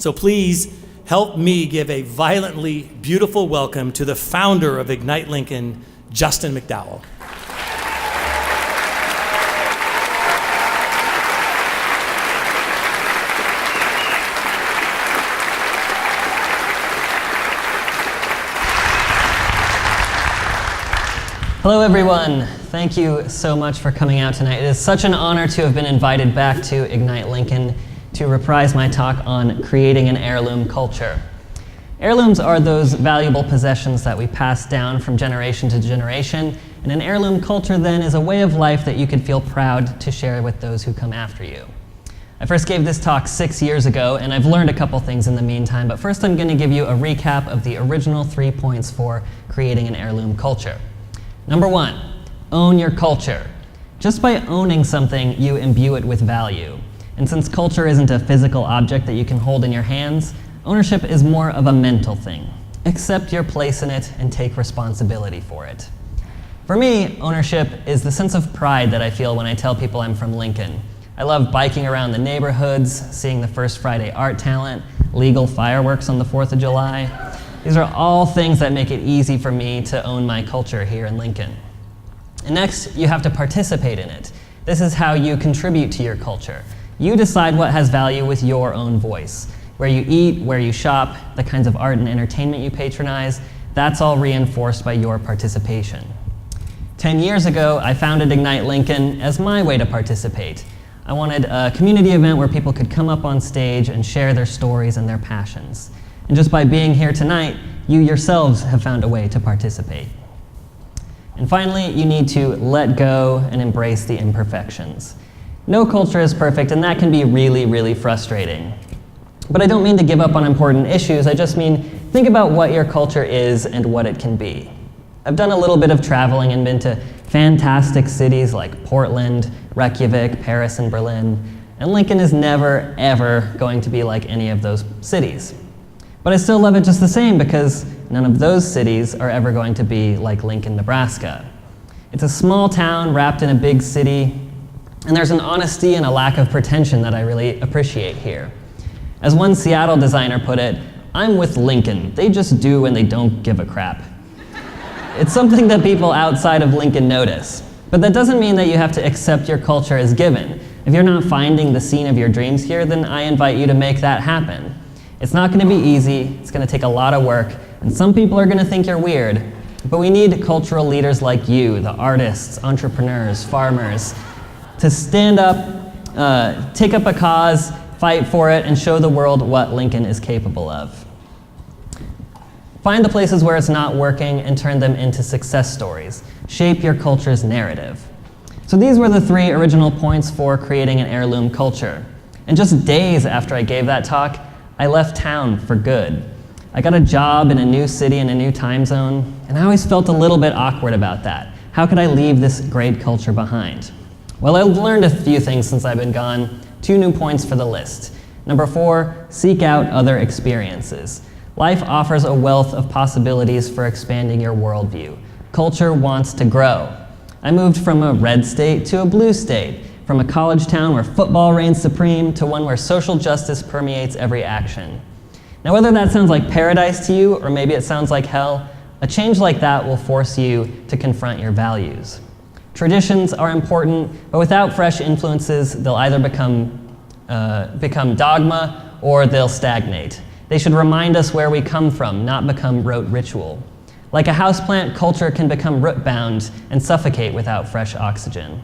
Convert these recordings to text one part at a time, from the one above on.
So please help me give a violently beautiful welcome to the founder of Ignite Lincoln, Justin McDowell. Hello everyone, thank you so much for coming out tonight. It is such an honor to have been invited back to Ignite Lincoln to reprise my talk on creating an heirloom culture. Heirlooms are those valuable possessions that we pass down from generation to generation, and an heirloom culture then is a way of life that you can feel proud to share with those who come after you. I first gave this talk 6 years ago, and I've learned a couple things in the meantime, but first I'm going to give you a recap of the original 3 points for creating an heirloom culture. Number 1, own your culture. Just by owning something, you imbue it with value. And since culture isn't a physical object that you can hold in your hands, ownership is more of a mental thing. Accept your place in it and take responsibility for it. For me, ownership is the sense of pride that I feel when I tell people I'm from Lincoln. I love biking around the neighborhoods, seeing the First Friday art talent, legal fireworks on the 4th of July. These are all things that make it easy for me to own my culture here in Lincoln. And next, you have to participate in it. This is how you contribute to your culture. You decide what has value with your own voice. Where you eat, where you shop, the kinds of art and entertainment you patronize, that's all reinforced by your participation. 10 years ago, I founded Ignite Lincoln as my way to participate. I wanted a community event where people could come up on stage and share their stories and their passions. And just by being here tonight, you yourselves have found a way to participate. And finally, you need to let go and embrace the imperfections. No culture is perfect, and that can be really, really frustrating. But I don't mean to give up on important issues, I just mean think about what your culture is and what it can be. I've done a little bit of traveling and been to fantastic cities like Portland, Reykjavik, Paris, and Berlin, and Lincoln is never, ever going to be like any of those cities. But I still love it just the same because none of those cities are ever going to be like Lincoln, Nebraska. It's a small town wrapped in a big city, and there's an honesty and a lack of pretension that I really appreciate here. As one Seattle designer put it, I'm with Lincoln. They just do and they don't give a crap. It's something that people outside of Lincoln notice. But that doesn't mean that you have to accept your culture as given. If you're not finding the scene of your dreams here, then I invite you to make that happen. It's not going to be easy, it's going to take a lot of work, and some people are going to think you're weird, but we need cultural leaders like you, the artists, entrepreneurs, farmers, to stand up, take up a cause, fight for it, and show the world what Lincoln is capable of. Find the places where it's not working and turn them into success stories. Shape your culture's narrative. So these were the 3 original points for creating an heirloom culture. And just days after I gave that talk, I left town for good. I got a job in a new city in a new time zone, and I always felt a little bit awkward about that. How could I leave this great culture behind? Well, I've learned a few things since I've been gone. 2 new points for the list. Number 4, seek out other experiences. Life offers a wealth of possibilities for expanding your worldview. Culture wants to grow. I moved from a red state to a blue state, from a college town where football reigns supreme to one where social justice permeates every action. Now, whether that sounds like paradise to you or maybe it sounds like hell, a change like that will force you to confront your values. Traditions are important, but without fresh influences, they'll either become dogma or they'll stagnate. They should remind us where we come from, not become rote ritual. Like a houseplant, culture can become root-bound and suffocate without fresh oxygen.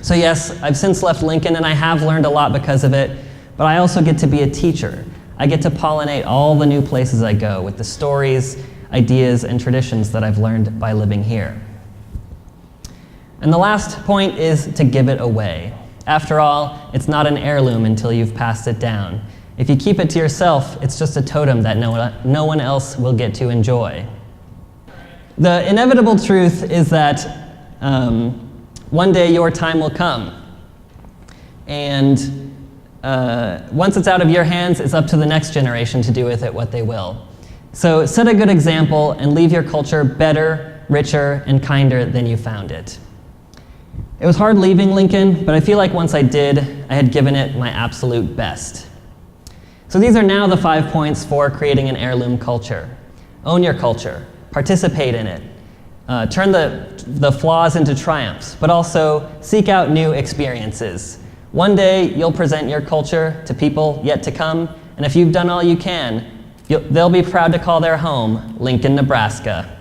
So yes, I've since left Lincoln and I have learned a lot because of it, but I also get to be a teacher. I get to pollinate all the new places I go with the stories, ideas, and traditions that I've learned by living here. And the last point is to give it away. After all, it's not an heirloom until you've passed it down. If you keep it to yourself, it's just a totem that no one else will get to enjoy. The inevitable truth is that one day your time will come. And once it's out of your hands, it's up to the next generation to do with it what they will. So set a good example and leave your culture better, richer, and kinder than you found it. It was hard leaving Lincoln, but I feel like once I did, I had given it my absolute best. So these are now the 5 points for creating an heirloom culture. Own your culture, participate in it, turn the flaws into triumphs, but also seek out new experiences. One day you'll present your culture to people yet to come, and if you've done all you can, they'll be proud to call their home Lincoln, Nebraska.